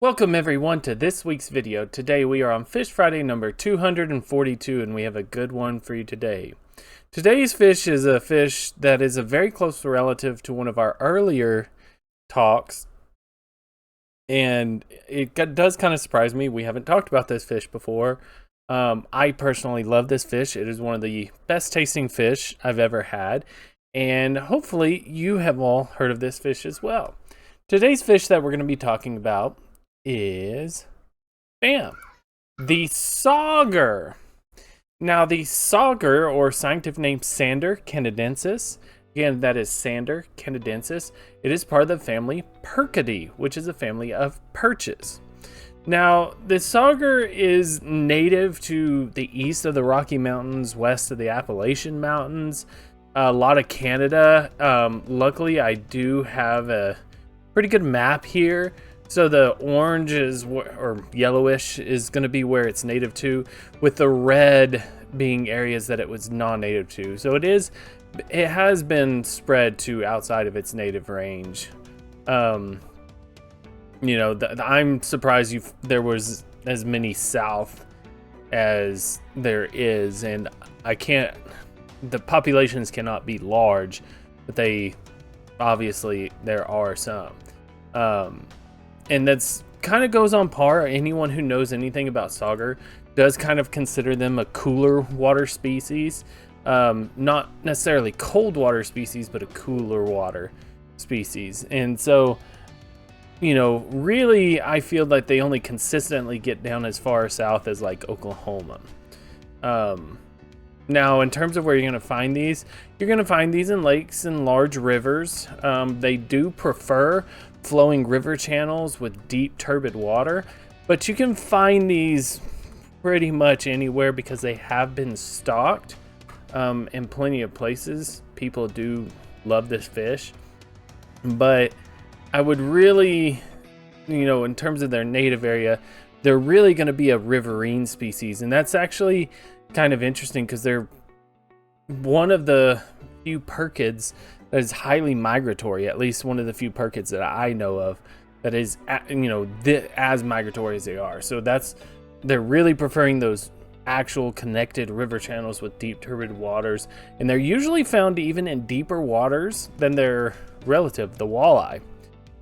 Welcome everyone to this week's video. Today we are on Fish Friday number 242 and we have a good one for you today. Today's fish is a fish that is a very close relative to one of our earlier talks. And it does kind of surprise me. We haven't talked about this fish before. I personally love this fish. It is one of the best tasting fish I've ever had. And hopefully you have all heard of this fish as well. Today's fish that we're going to be talking about is the Sauger. Now the Sauger, or scientific name Sauger canadensis, again that is Sauger canadensis, it is part of the family Percidae, which is a family of perches. Now the Sauger is native to the east of the Rocky Mountains, west of the Appalachian Mountains, a lot of Canada. Luckily I do have a pretty good map here. So the orange is, or yellowish, is going to be where it's native to, with the red being areas that it was non-native to. So it has been spread to outside of its native range. I'm surprised there was as many south as there is, and the populations cannot be large, but obviously there are some. And that's kind of goes on par. Anyone who knows anything about Sauger does kind of consider them a cooler water species. Not necessarily cold water species, but a cooler water species. And so, really I feel like they only consistently get down as far south as like Oklahoma. Now, in terms of where you're going to find these, you're going to find these in lakes and large rivers. They do prefer flowing river channels with deep turbid water, but you can find these pretty much anywhere because they have been stocked in plenty of places. People do love this fish, but I would really, in terms of their native area, they're really going to be a riverine species, and that's actually kind of interesting because they're one of the few percids that is highly migratory, at least one of the few percids that I know of that is, as migratory as they are. So they're really preferring those actual connected river channels with deep turbid waters, and they're usually found even in deeper waters than their relative, the walleye.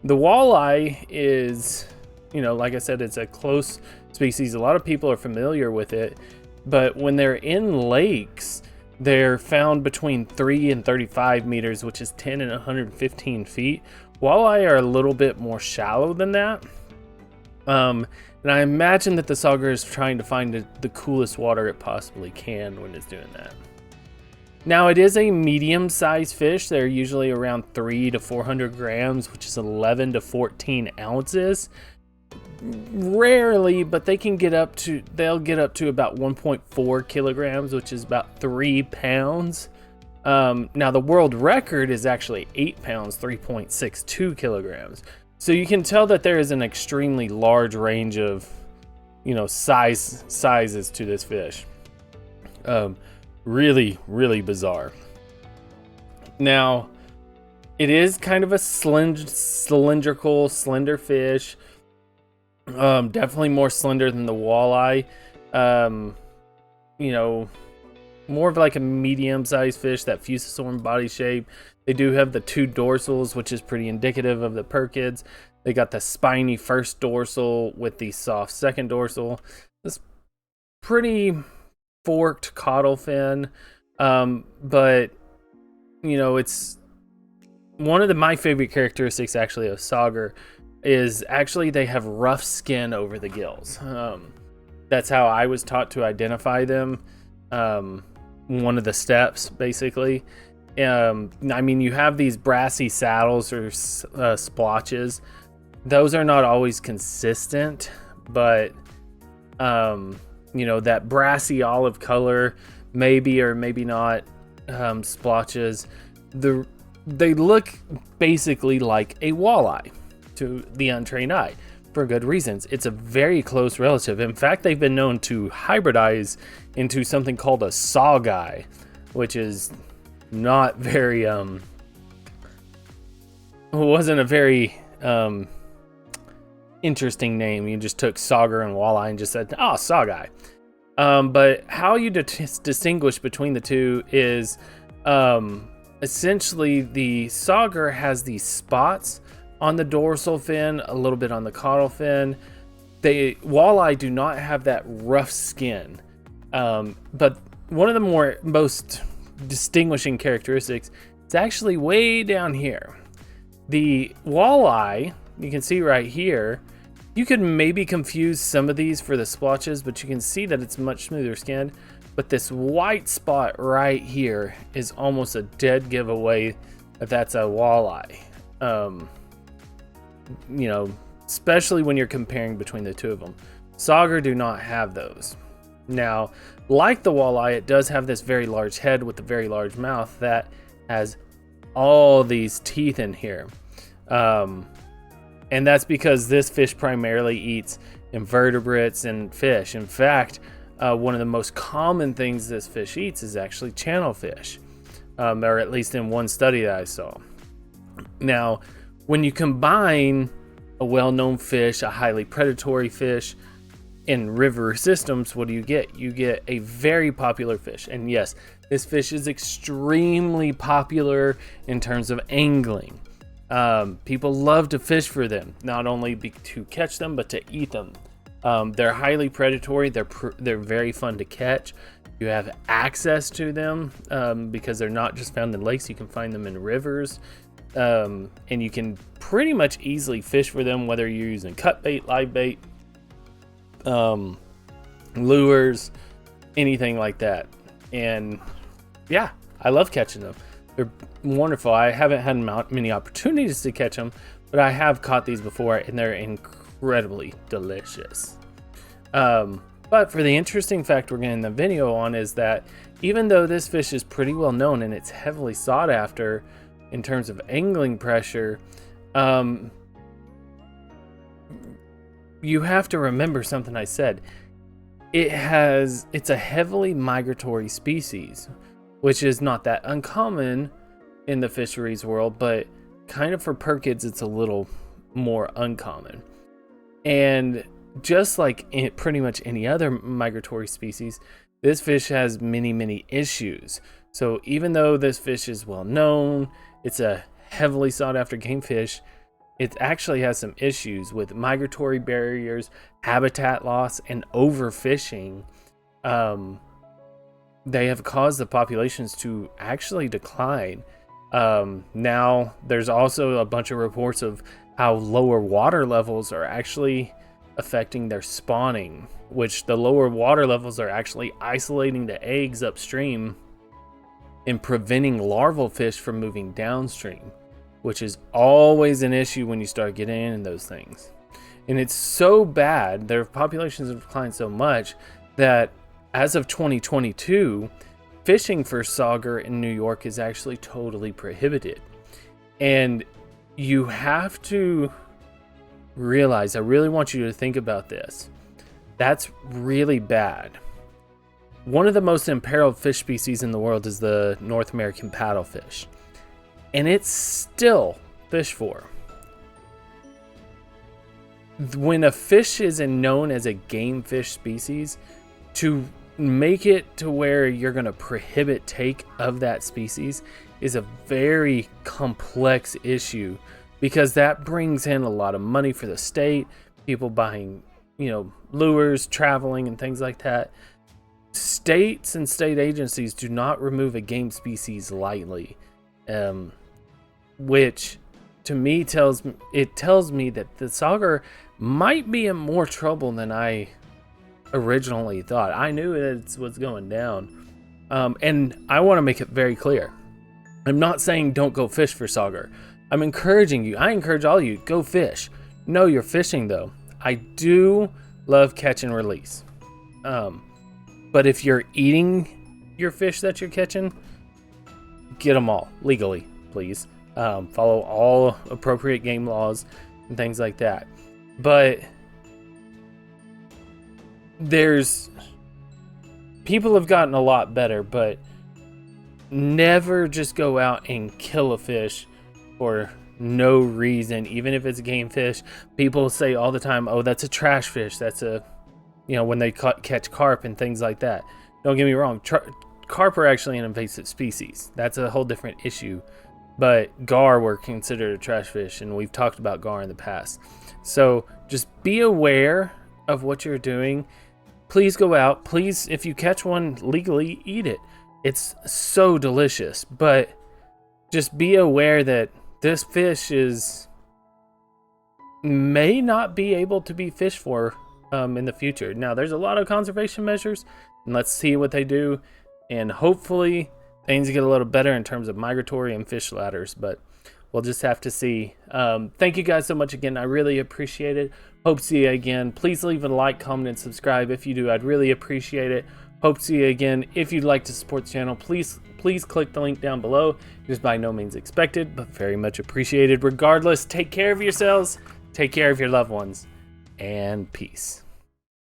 The walleye is, like I said, it's a close species. A lot of people are familiar with it, but when they're in lakes, they're found between 3 and 35 meters, which is 10 and 115 feet. Walleye are a little bit more shallow than that. And I imagine that the Sauger is trying to find the coolest water it possibly can when it's doing that. Now, it is a medium-sized fish. They're usually around 300 to 400 grams, which is 11 to 14 ounces. Rarely, but they'll get up to about 1.4 kilograms, which is about 3 pounds. Now the world record is actually 8 pounds, 3.62 kilograms. So you can tell that there is an extremely large range of, sizes to this fish. Really, really bizarre. Now, it is kind of a cylindrical, slender fish. Definitely more slender than the walleye. More of like a medium-sized fish, that fusiform body shape. They do have the 2 dorsals, which is pretty indicative of the percids. They got the spiny first dorsal with the soft second dorsal. This pretty forked caudal fin. But it's one of my favorite characteristics actually of Sauger is actually they have rough skin over the gills. That's how I was taught to identify them. One of the steps, basically. You have these brassy saddles or splotches. Those are not always consistent, but that brassy olive color, maybe or maybe not, splotches. They look basically like a walleye to the untrained eye for good reasons. It's a very close relative. In fact, they've been known to hybridize into something called a Sauger, which is not very wasn't a very interesting name. You just took sauger and walleye and just said, oh, Sauger. But how you distinguish between the two is essentially the sauger has these spots on the dorsal fin, a little bit on the caudal fin. Walleye do not have that rough skin. But one of the most distinguishing characteristics is actually way down here. The walleye, you can see right here, you could maybe confuse some of these for the splotches, but you can see that it's much smoother skinned. But this white spot right here is almost a dead giveaway that that's a walleye. Especially when you're comparing between the two of them. Sauger do not have those. Now, like the walleye, it does have this very large head with a very large mouth that has all these teeth in here. And that's because this fish primarily eats invertebrates and fish. In fact, one of the most common things this fish eats is actually channel fish, or at least in one study that I saw. Now, when you combine a well-known fish, a highly predatory fish, in river systems, what do you get? You get a very popular fish. And yes, this fish is extremely popular in terms of angling. People love to fish for them, not only to catch them, but to eat them. They're highly predatory. They're very fun to catch. You have access to them because they're not just found in lakes. You can find them in rivers. And you can pretty much easily fish for them, whether you're using cut bait, live bait, lures, anything like that. And yeah, I love catching them. They're wonderful. I haven't had many opportunities to catch them, but I have caught these before, and they're incredibly delicious. But for the interesting fact we're getting the video on is that even though this fish is pretty well known and it's heavily sought after in terms of angling pressure, you have to remember something I said. It's a heavily migratory species, which is not that uncommon in the fisheries world, but kind of for perkids, it's a little more uncommon. And just like pretty much any other migratory species, this fish has many, many issues. So even though this fish is well known, it's a heavily sought after game fish, it actually has some issues with migratory barriers, habitat loss, and overfishing. They have caused the populations to actually decline. Now, there's also a bunch of reports of how lower water levels are actually affecting their spawning, which the lower water levels are actually isolating the eggs upstream and preventing larval fish from moving downstream, which is always an issue when you start getting in those things. And it's so bad, their populations have declined so much that as of 2022, fishing for sauger in New York is actually totally prohibited. And you have to realize, I really want you to think about this. That's really bad. One of the most imperiled fish species in the world is the North American paddlefish. And it's still fished for. When a fish is known as a game fish species, to make it to where you're going to prohibit take of that species is a very complex issue, because that brings in a lot of money for the state, people buying, lures, traveling, and things like that. States and state agencies do not remove a game species lightly, which to me tells me that the sauger might be in more trouble than I originally thought. I knew it was going down, and I want to make it very clear. I'm not saying don't go fish for sauger. I'm encouraging you. I encourage all of you, go fish. Know you're fishing though. I do love catch and release. But if you're eating your fish that you're catching, get them all legally, please. Follow all appropriate game laws and things like that. But people have gotten a lot better, but never just go out and kill a fish for no reason, even if it's a game fish. People say all the time, oh, that's a trash fish. That's a, you know, when they catch carp and things like that. Don't get me wrong. Carp are actually an invasive species. That's a whole different issue. But gar were considered a trash fish, and we've talked about gar in the past. So just be aware of what you're doing. Please go out. Please, if you catch one legally, eat it. It's so delicious. But just be aware that this fish may not be able to be fished for in the future. Now, there's a lot of conservation measures, and let's see what they do. And hopefully things get a little better in terms of migratory and fish ladders, but we'll just have to see. Thank you guys so much again. I really appreciate it. Hope to see you again. Please leave a like, comment, and subscribe. If you do, I'd really appreciate it. Hope to see you again. If you'd like to support the channel, please click the link down below. It is by no means expected, but very much appreciated. Regardless, take care of yourselves, take care of your loved ones, and peace.